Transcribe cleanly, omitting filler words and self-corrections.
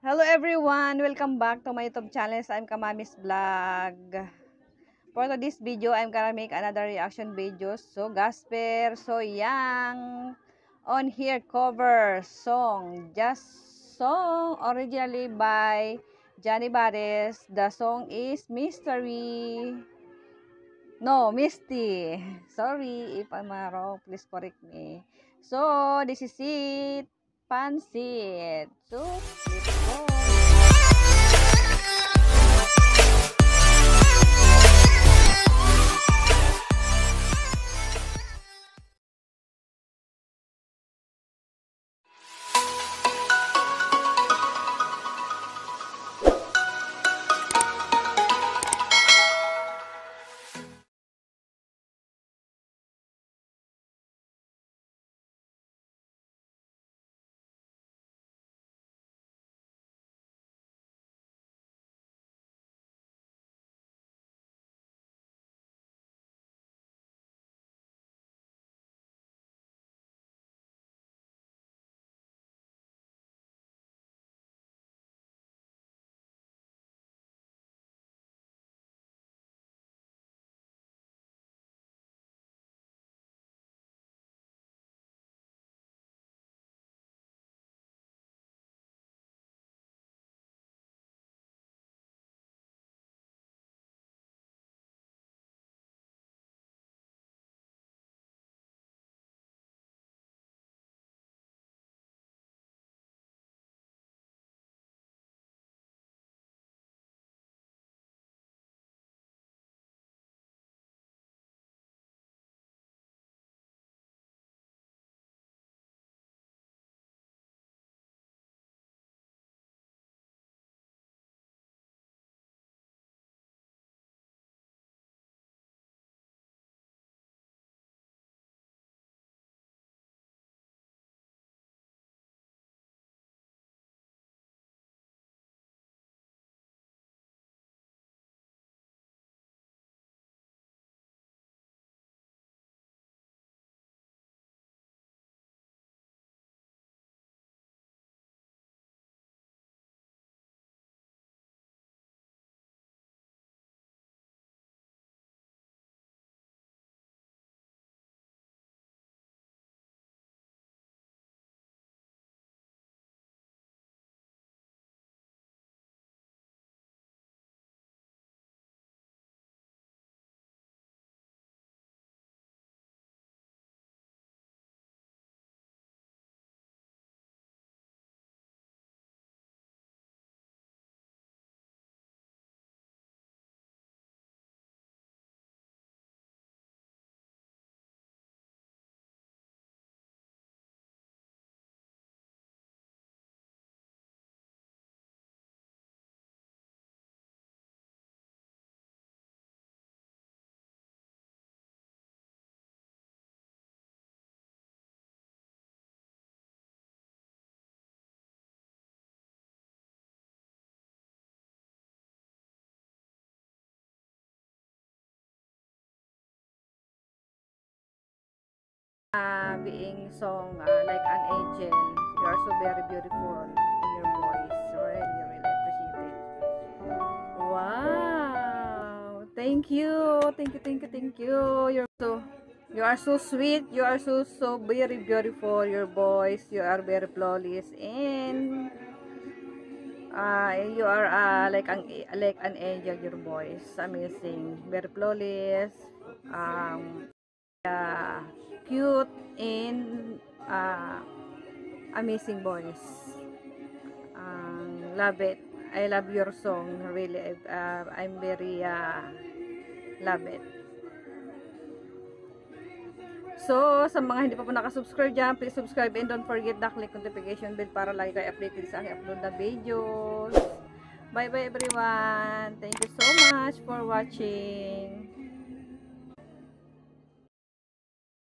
Hello everyone! Welcome back to my YouTube channel. I'm Kamamis Vlog. For today's video, I'm gonna make another reaction video. So, Gasper, So Young, on here cover song. Just song originally by Johnny Bares. The song is Mystery. No, Misty. Sorry if I'm wrong. Please correct me. So, this is it. Pansit. So, let's go. Being song like an angel. You are so very beautiful in your voice. Really appreciate it. Wow! Thank you, thank you. You are so sweet. You are so very beautiful. Your voice. You are very flawless, and you are like an angel. Your voice, amazing, very flawless. Um, Cute and amazing voice. Love it. I love your song. Really, I'm very love it. So, sa mga hindi pa po nakasubscribe dyan, please subscribe and don't forget na click notification bell para lagi kayo updated sa aking upload na videos. Bye bye everyone. Thank you so much for watching.